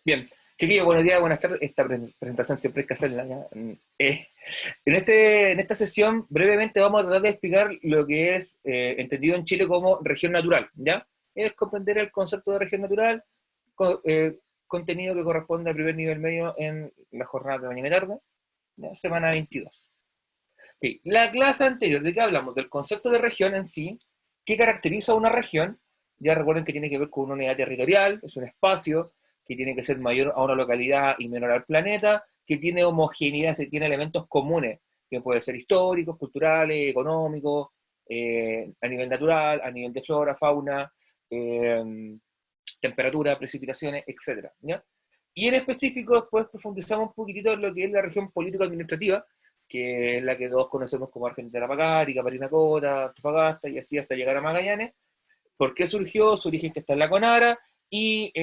Bien, chiquillos, buenos días, buenas tardes. Esta presentación siempre hay que hacerla, ¿ya? En esta sesión, brevemente vamos a tratar de explicar lo que es entendido en Chile como región natural, ¿ya? Es comprender el concepto de región natural, contenido que corresponde al primer nivel medio en la jornada de mañana y tarde, ¿ya? Semana 22. Okay. La clase anterior, ¿de qué hablamos? Del concepto de región en sí, qué caracteriza a una región. Ya recuerden que tiene que ver con una unidad territorial, es un espacio que tiene que ser mayor a una localidad y menor al planeta, que tiene homogeneidad, que tiene elementos comunes, que pueden ser históricos, culturales, económicos, a nivel natural, a nivel de flora, fauna, temperatura, precipitaciones, etc. ¿Ya? Y en específico después profundizamos un poquitito en lo que es la región político-administrativa, que es la que todos conocemos como Argentina Pacárica, Parinacota, Antofagasta, y así hasta llegar a Magallanes. ¿Por qué surgió? Su origen que está en la Conara, y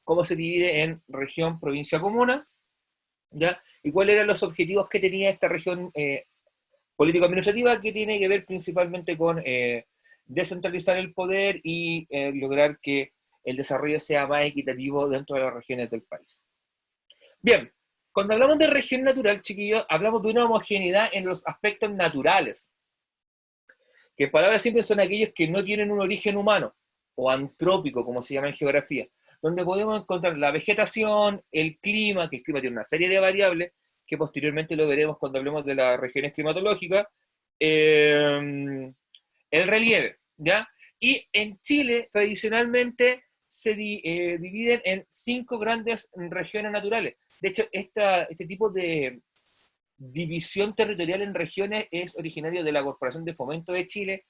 cómo se divide en región, provincia, comuna, ¿ya? Y cuáles eran los objetivos que tenía esta región político-administrativa, que tiene que ver principalmente con descentralizar el poder y lograr que el desarrollo sea más equitativo dentro de las regiones del país. Bien, cuando hablamos de región natural, chiquillos, hablamos de una homogeneidad en los aspectos naturales, que en palabras simples son aquellos que no tienen un origen humano, o antrópico, como se llama en geografía, donde podemos encontrar la vegetación, el clima, que el clima tiene una serie de variables, que posteriormente lo veremos cuando hablemos de las regiones climatológicas, el relieve, ¿ya? Y en Chile, tradicionalmente, se dividen en 5 grandes regiones naturales. De hecho, este tipo de división territorial en regiones es originario de la Corporación de Fomento de Chile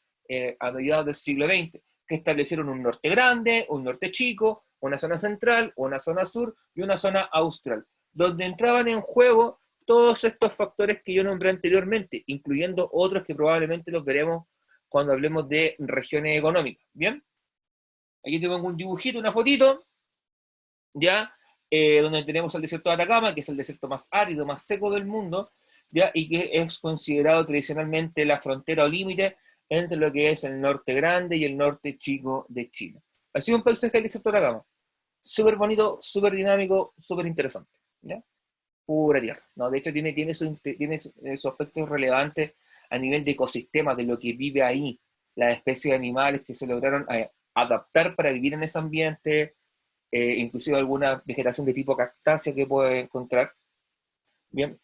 a mediados del siglo XX, que establecieron un norte grande, un norte chico, una zona central, una zona sur y una zona austral, donde entraban en juego todos estos factores que yo nombré anteriormente, incluyendo otros que probablemente los veremos cuando hablemos de regiones económicas. ¿Bien? Aquí tengo un dibujito, una fotito, ¿ya? Donde tenemos el desierto de Atacama, que es el desierto más árido, más seco del mundo, ¿ya? Y que es considerado tradicionalmente la frontera o límite entre lo que es el norte grande y el norte chico de Chile. Ha sido un paisaje del desierto de Atacama. Súper bonito, súper dinámico, súper interesante, ¿ya? Pura tierra. ¿No? De hecho, tiene sus aspectos relevantes a nivel de ecosistemas, de lo que vive ahí, las especies de animales que se lograron adaptar para vivir en ese ambiente, inclusive alguna vegetación de tipo cactácea que puede encontrar. Bien.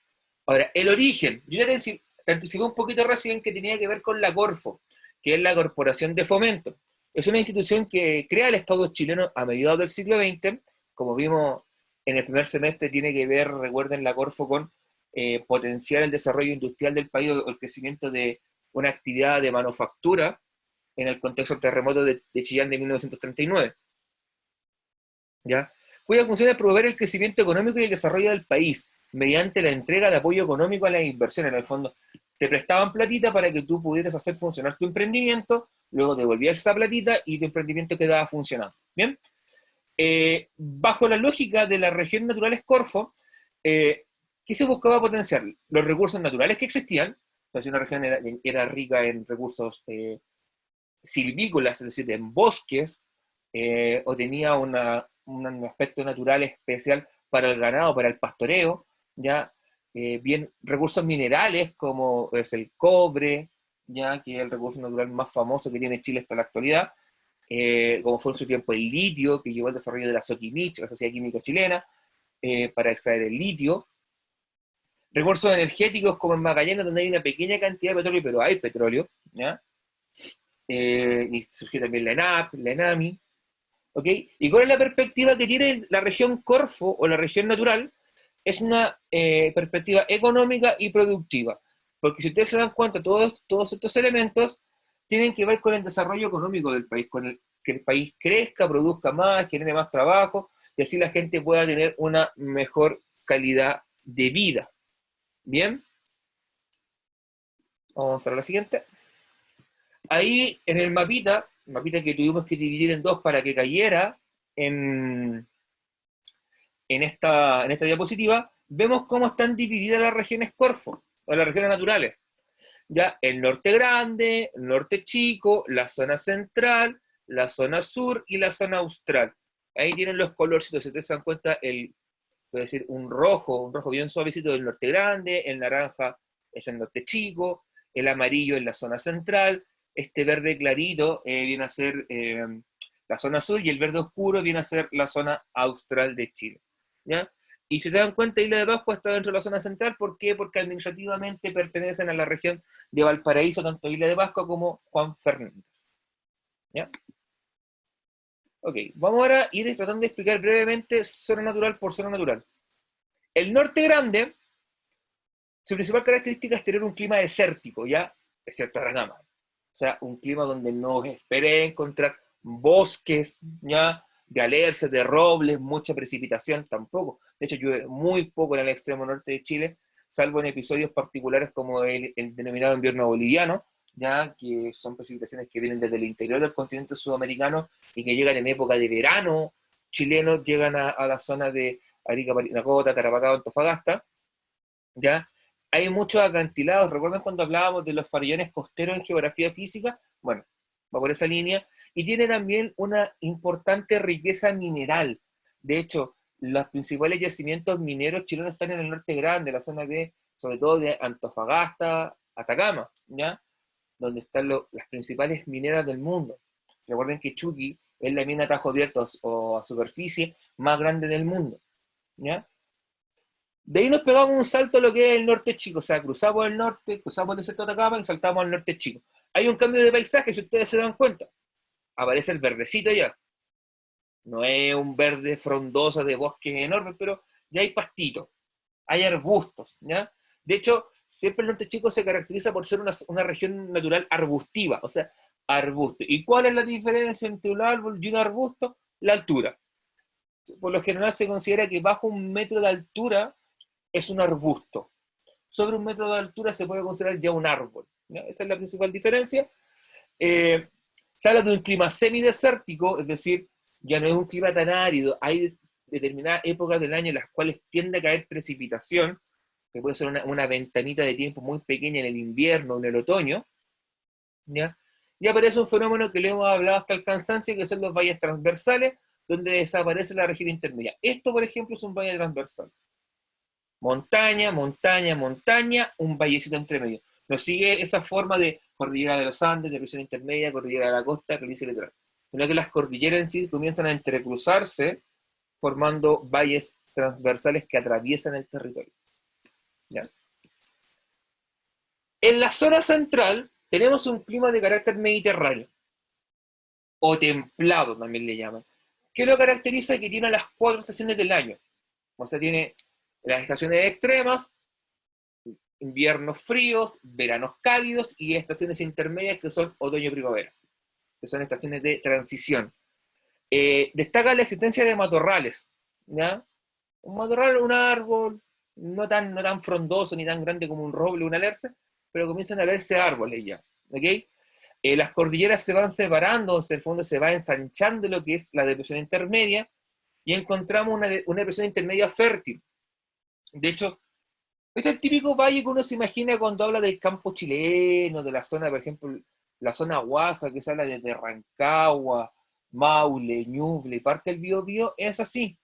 Ahora, el origen. Yo ya te anticipé un poquito recién que tenía que ver con la Corfo, que es la Corporación de Fomento. Es una institución que crea el Estado chileno a mediados del siglo XX. Como vimos en el primer semestre, tiene que ver, recuerden, la Corfo con potenciar el desarrollo industrial del país o el crecimiento de una actividad de manufactura en el contexto del terremoto de Chillán de 1939. ¿Ya? Cuya función es promover el crecimiento económico y el desarrollo del país mediante la entrega de apoyo económico a las inversiones. En el fondo, te prestaban platita para que tú pudieras hacer funcionar tu emprendimiento, luego devolvías esa platita y tu emprendimiento quedaba funcionando. ¿Bien? Bajo la lógica de las regiones naturales Corfo, ¿qué se buscaba potenciar? Los recursos naturales que existían. Entonces, una región era rica en recursos silvícolas, es decir, en bosques, o tenía un aspecto natural especial para el ganado, para el pastoreo, ya bien recursos minerales como es el cobre, ya que es el recurso natural más famoso que tiene Chile hasta la actualidad, como fue en su tiempo el litio, que llevó al desarrollo de la Soquimich, la Sociedad Química Chilena, para extraer el litio. Recursos energéticos como en Magallanes, donde hay una pequeña cantidad de petróleo, pero hay petróleo, ¿ya? Y surgió también la ENAP, la ENAMI, ¿ok? ¿Y cuál es la perspectiva que tiene la región Corfo o la región natural? Es una perspectiva económica y productiva, porque si ustedes se dan cuenta, todos estos elementos tienen que ver con el desarrollo económico del país, con que el país crezca, produzca más, genere más trabajo, y así la gente pueda tener una mejor calidad de vida. ¿Bien? Vamos a la siguiente. Ahí en el mapita que tuvimos que dividir en dos para que cayera en, en esta diapositiva, vemos cómo están divididas las regiones Corfo, o las regiones naturales. Ya el norte grande, el norte chico, la zona central, la zona sur y la zona austral. Ahí tienen los colorcitos, si ustedes se dan cuenta, puede decir un rojo bien suavecito del norte grande, el naranja es el norte chico, el amarillo en la zona central, este verde clarito viene a ser la zona sur, y el verde oscuro viene a ser la zona austral de Chile, ¿ya? Y si se dan cuenta, Isla de Pascua está dentro de la zona central. ¿Por qué? Porque administrativamente pertenecen a la región de Valparaíso, tanto Isla de Pascua como Juan Fernández, ¿ya? Ok, vamos ahora a ir tratando de explicar brevemente zona natural por zona natural. El norte grande, su principal característica es tener un clima desértico, ¿ya? Excepto Atacama. O sea, un clima donde no espere encontrar bosques, ¿ya? De alerces, de robles, mucha precipitación, tampoco. De hecho, llueve muy poco en el extremo norte de Chile, salvo en episodios particulares como el denominado invierno boliviano, ya que son precipitaciones que vienen desde el interior del continente sudamericano y que llegan en época de verano chileno, llegan a la zona de Arica, Parinacota, Tarapacá, Antofagasta, ¿ya? Hay muchos acantilados. ¿Recuerdan cuando hablábamos de los farallones costeros en geografía física? Bueno, va por esa línea. Y tiene también una importante riqueza mineral. De hecho, los principales yacimientos mineros chilenos están en el norte grande, la zona de, sobre todo de Antofagasta, Atacama, ¿ya? Donde están las principales mineras del mundo. Recuerden que Chuqui es la mina a tajo abierto o a superficie más grande del mundo, ¿ya? De ahí nos pegamos un salto a lo que es el norte chico, o sea, cruzamos el norte, cruzamos el desierto de Atacama y saltamos al norte chico. Hay un cambio de paisaje, si ustedes se dan cuenta. Aparece el verdecito ya. No es un verde frondoso de bosques enormes, pero ya hay pastitos, hay arbustos, ¿ya? De hecho, siempre el norte chico se caracteriza por ser una región natural arbustiva, o sea, arbusto. ¿Y cuál es la diferencia entre un árbol y un arbusto? La altura. Por lo general se considera que bajo 1 metro de altura es un arbusto. Sobre 1 metro de altura se puede considerar ya un árbol, ¿ya? Esa es la principal diferencia. Eh, Se habla de un clima semidesértico, es decir, ya no es un clima tan árido. Hay determinadas épocas del año en las cuales tiende a caer precipitación, que puede ser una ventanita de tiempo muy pequeña en el invierno o en el otoño, ¿ya? Y aparece un fenómeno que le hemos hablado hasta el cansancio, que son los valles transversales, donde desaparece la región intermedia. Esto, por ejemplo, es un valle transversal. Montaña, montaña, montaña, un vallecito entre medio. No sigue esa forma de cordillera de los Andes, depresión intermedia, cordillera de la costa, planicie litoral, sino que las cordilleras en sí comienzan a entrecruzarse formando valles transversales que atraviesan el territorio, ¿ya? En la zona central tenemos un clima de carácter mediterráneo, o templado también le llaman, que lo caracteriza que tiene las 4 estaciones del año. O sea, tiene las estaciones extremas, inviernos fríos, veranos cálidos y estaciones intermedias que son otoño y primavera, que son estaciones de transición. Destaca la existencia de matorrales, ¿ya? Un matorral, un árbol, no tan frondoso ni tan grande como un roble o un alerce, pero comienzan a verse árboles ya, ¿ok? Las cordilleras se van separando, en el fondo se va ensanchando lo que es la depresión intermedia, y encontramos una depresión intermedia fértil. De hecho, este es el típico valle que uno se imagina cuando habla del campo chileno, de la zona, por ejemplo, la zona Huasa, que se habla de Rancagua, Maule, Ñuble y parte del Biobío, es así.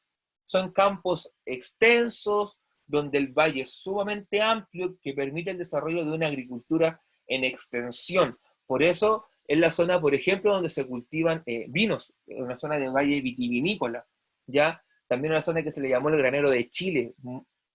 Son campos extensos, donde el valle es sumamente amplio, que permite el desarrollo de una agricultura en extensión. Por eso es la zona, por ejemplo, donde se cultivan vinos, una zona de valle vitivinícola, ¿ya? También una zona que se le llamó el granero de Chile.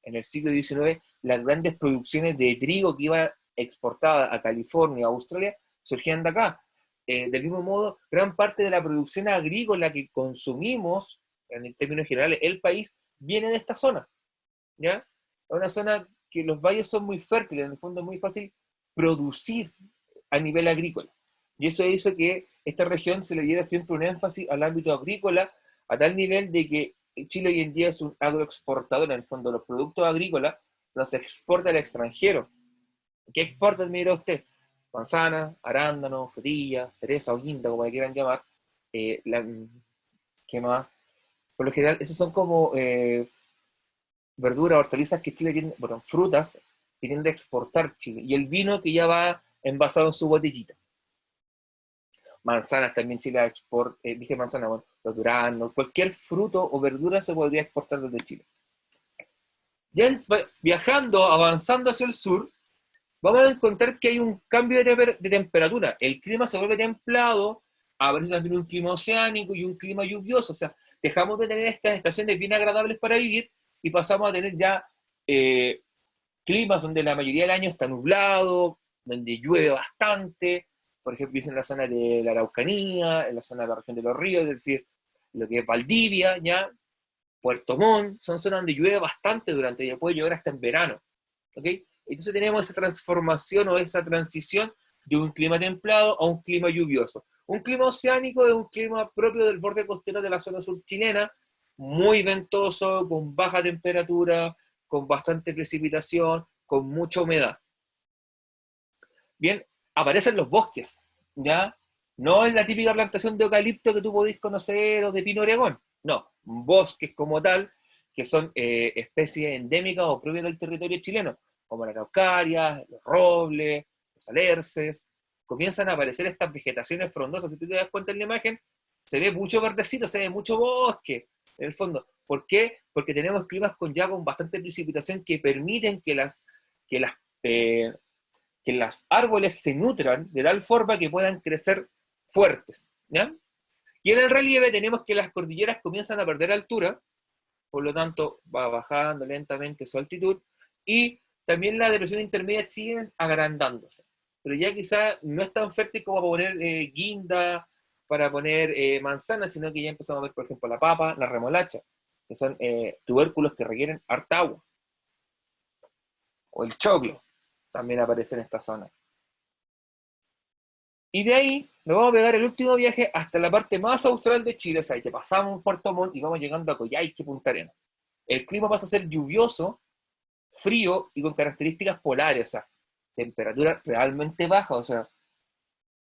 En el siglo XIX, las grandes producciones de trigo que iban exportadas a California, a Australia, surgían de acá. Del mismo modo, gran parte de la producción agrícola que consumimos, en términos generales, el país, viene de esta zona, ¿ya? Es una zona que los valles son muy fértiles, en el fondo es muy fácil producir a nivel agrícola. Y eso hizo que esta región se le diera siempre un énfasis al ámbito agrícola, a tal nivel de que Chile hoy en día es un agroexportador. En el fondo los productos agrícolas los exporta al extranjero. ¿Qué exporta, mira usted? Manzana, arándano, frutilla, cereza o guinda, como le quieran llamar. ¿Qué más? Por lo general, esos son como verduras, hortalizas que Chile tiene, bueno, frutas que tiende a exportar Chile. Y el vino que ya va envasado en su botellita. Manzanas también Chile exporta, dije manzana, bueno, los duranos, cualquier fruto o verdura se podría exportar desde Chile. Ya viajando, avanzando hacia el sur, vamos a encontrar que hay un cambio de temperatura. El clima se vuelve templado, aparece también un clima oceánico y un clima lluvioso. O sea, dejamos de tener estas estaciones bien agradables para vivir y pasamos a tener ya climas donde la mayoría del año está nublado, donde llueve bastante. Por ejemplo, en la zona de la Araucanía, en la zona de la región de los ríos, es decir, lo que es Valdivia, ya, Puerto Montt, son zonas donde llueve bastante durante el día, puede llover hasta en verano. ¿Ok? Entonces tenemos esa transformación o esa transición de un clima templado a un clima lluvioso. Un clima oceánico es un clima propio del borde costero de la zona sur chilena, muy ventoso, con baja temperatura, con bastante precipitación, con mucha humedad. Bien, aparecen los bosques, ¿ya? No es la típica plantación de eucalipto que tú podés conocer o de pino oregón, no, bosques como tal, que son especies endémicas o propias del territorio chileno, como la araucaria, los robles, los alerces, comienzan a aparecer estas vegetaciones frondosas. Si tú te das cuenta en la imagen, se ve mucho verdecito, se ve mucho bosque, en el fondo. ¿Por qué? Porque tenemos climas con bastante precipitación que permiten que las eh, que los árboles se nutran de tal forma que puedan crecer fuertes, ¿ya? Y en el relieve tenemos que las cordilleras comienzan a perder altura, por lo tanto va bajando lentamente su altitud, y también la depresión intermedia sigue agrandándose. Pero ya quizá no es tan fértil como para poner guinda, para poner manzana, sino que ya empezamos a ver, por ejemplo, la papa, la remolacha, que son tubérculos que requieren harta agua, o el choclo, también aparece en esta zona. Y de ahí nos vamos a pegar el último viaje hasta la parte más austral de Chile, o sea, que pasamos Puerto Montt y vamos llegando a Coyhaique, Punta Arenas. El clima pasa a ser lluvioso, frío y con características polares, o sea, temperatura realmente baja, o sea,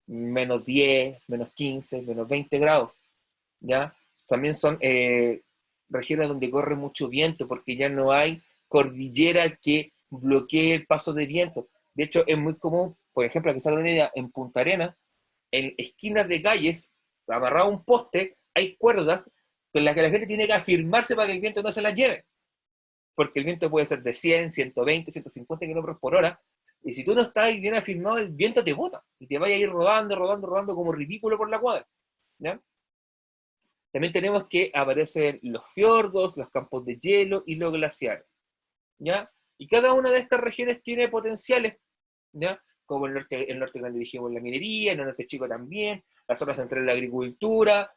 -10, -15, -20 grados, ¿ya? También son regiones donde corre mucho viento, porque ya no hay cordillera que bloquee el paso de viento. De hecho, es muy común, por ejemplo, que se haga una idea, en Punta Arenas, en esquinas de calles, amarrado a un poste, hay cuerdas con las que la gente tiene que afirmarse para que el viento no se las lleve. Porque el viento puede ser de 100, 120, 150 kilómetros por hora, y si tú no estás bien afirmado, el viento te bota, y te vaya a ir rodando, rodando, rodando como ridículo por la cuadra, ¿ya? También tenemos que aparecen los fiordos, los campos de hielo y los glaciares, ¿ya? Y cada una de estas regiones tiene potenciales, ¿ya? Como el norte donde dijimos la minería, en el norte chico también, la zona central la agricultura,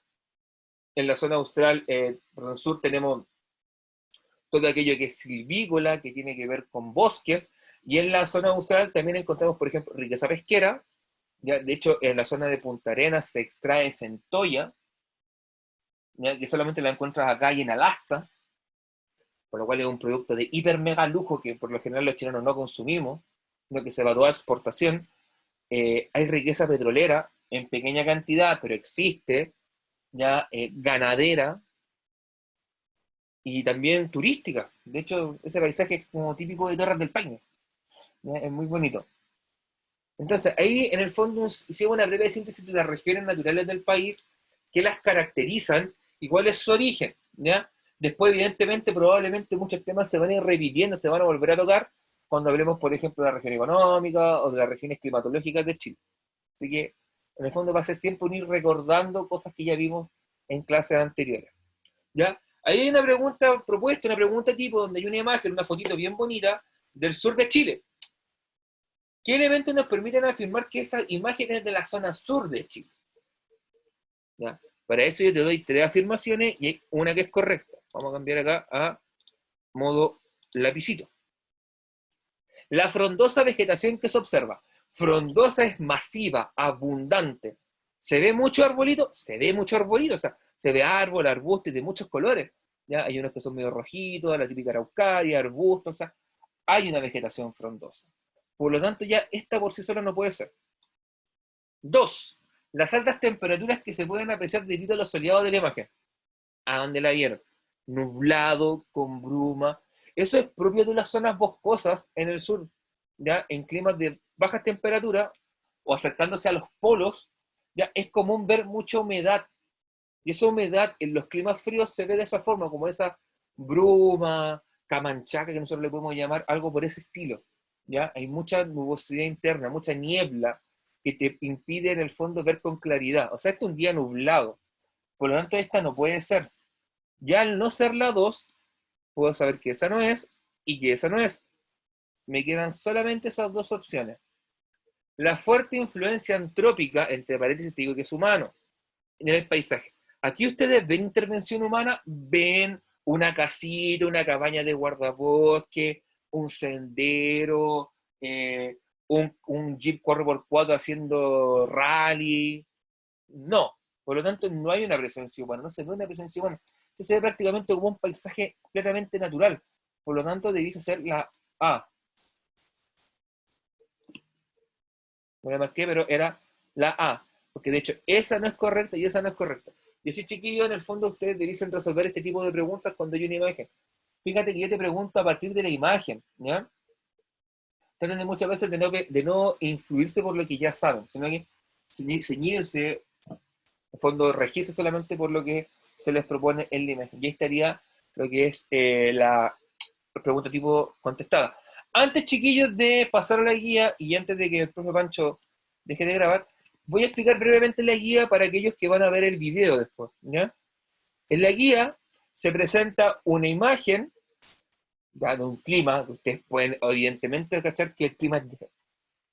en la zona austral, perdón, sur tenemos todo aquello que es silvícola, que tiene que ver con bosques, y en la zona austral también encontramos, por ejemplo, riqueza pesquera, ¿ya? De hecho, en la zona de Punta Arenas se extrae centolla, ¿ya? Que solamente la encuentras acá y en Alaska, por lo cual es un producto de hiper mega lujo que por lo general los chilenos no consumimos, sino que se evalúa a exportación. Hay riqueza petrolera en pequeña cantidad, pero existe, ya ganadera y también turística. De hecho, ese paisaje es como típico de Torres del Paine, ¿ya? Es muy bonito. Entonces, ahí en el fondo hicimos una breve síntesis de las regiones naturales del país, que las caracterizan y cuál es su origen, ¿ya? Después, evidentemente, probablemente muchos temas se van a ir repitiendo, se van a volver a tocar cuando hablemos, por ejemplo, de la región económica o de las regiones climatológicas de Chile. Así que, en el fondo, va a ser siempre un ir recordando cosas que ya vimos en clases anteriores, ¿ya? Ahí hay una pregunta propuesta, una pregunta tipo, donde hay una imagen, una fotito bien bonita del sur de Chile. ¿Qué elementos nos permiten afirmar que esa imagen es de la zona sur de Chile? ¿Ya? Para eso yo te doy 3 afirmaciones y hay una que es correcta. Vamos a cambiar acá a modo lapicito. La frondosa vegetación que se observa. Frondosa es masiva, abundante. ¿Se ve mucho arbolito? Se ve mucho arbolito. O sea, se ve árbol, arbusto de muchos colores. ¿Ya? Hay unos que son medio rojitos, la típica araucaria, arbusto. O sea, hay una vegetación frondosa. Por lo tanto, ya esta por sí sola no puede ser. 2. Las altas temperaturas que se pueden apreciar debido a los soleados de la imagen. ¿A dónde la vieron? Nublado, con bruma. Eso es propio de las zonas boscosas en el sur, ¿ya? En climas de bajas temperaturas o acercándose a los polos, ya es común ver mucha humedad, Y esa humedad en los climas fríos se ve de esa forma, como esa bruma, camanchaca, que nosotros le podemos llamar, algo por ese estilo. ¿Ya? Hay mucha nubosidad interna, mucha niebla que te impide en el fondo ver con claridad. O sea, este es un día nublado. Por lo tanto, esta no puede ser. Ya al no ser la 2, puedo saber que esa no es y que esa no es. Me quedan solamente esas dos opciones. La fuerte influencia antrópica, entre paréntesis te digo que es humano, en el paisaje. Aquí ustedes ven intervención humana, ven una casita, una cabaña de guardabosque, un sendero, un Jeep 4x4 haciendo rally. No, por lo tanto no hay una presencia humana, no se ve una presencia humana. Esto se ve prácticamente como un paisaje completamente natural. Por lo tanto, debiese ser la A. No la marqué, pero era la A. Porque de hecho, esa no es correcta y esa no es correcta. Y así, chiquillos, en el fondo ustedes debiesen resolver este tipo de preguntas cuando hay una imagen. Fíjate que yo te pregunto a partir de la imagen, ¿ya? Traten de muchas veces de no influirse por lo que ya saben, sino que ceñirse, en fondo, regirse solamente por lo que se les propone en la imagen. Y ahí estaría lo que es la pregunta tipo contestada. Antes, chiquillos, de pasar a la guía y antes de que el profe Pancho deje de grabar, voy a explicar brevemente la guía para aquellos que van a ver el video después, ¿ya? En la guía se presenta una imagen, ya, de un clima, que ustedes pueden evidentemente cachar que el clima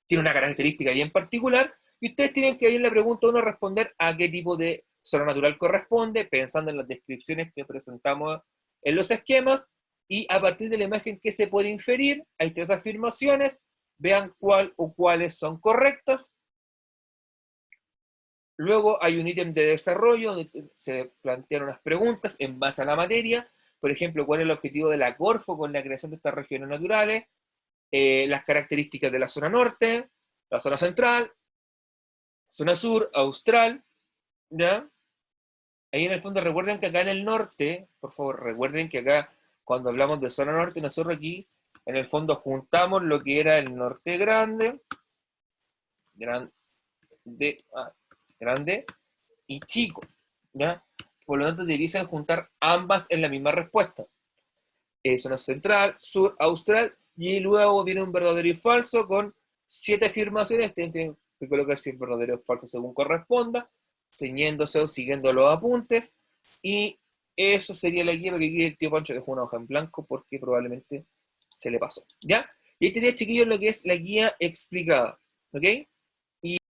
tiene una característica bien particular, y ustedes tienen que ir en la pregunta 1 responder a qué tipo de zona natural corresponde, pensando en las descripciones que presentamos en los esquemas, y a partir de la imagen que se puede inferir, hay tres afirmaciones, vean cuál o cuáles son correctas. Luego hay un ítem de desarrollo donde se plantean unas preguntas en base a la materia, por ejemplo, cuál es el objetivo de la Corfo con la creación de estas regiones naturales, las características de la zona norte, la zona central, zona sur, austral, ¿ya? Ahí en el fondo recuerden que acá en el norte, por favor, recuerden que acá cuando hablamos de zona norte, nosotros aquí en el fondo juntamos lo que era el norte grande, grande, grande y chico, ¿ya? Por lo tanto, debiesen juntar ambas en la misma respuesta. Zona central, sur, austral, y luego viene un verdadero y falso con 7 afirmaciones, tienen que colocar si es verdadero o falso según corresponda, ceñiéndose o siguiendo los apuntes, y eso sería la guía, porque aquí el tío Pancho dejó una hoja en blanco porque probablemente se le pasó, ¿ya? Y este día, chiquillos, lo que es la guía explicada, ¿ok?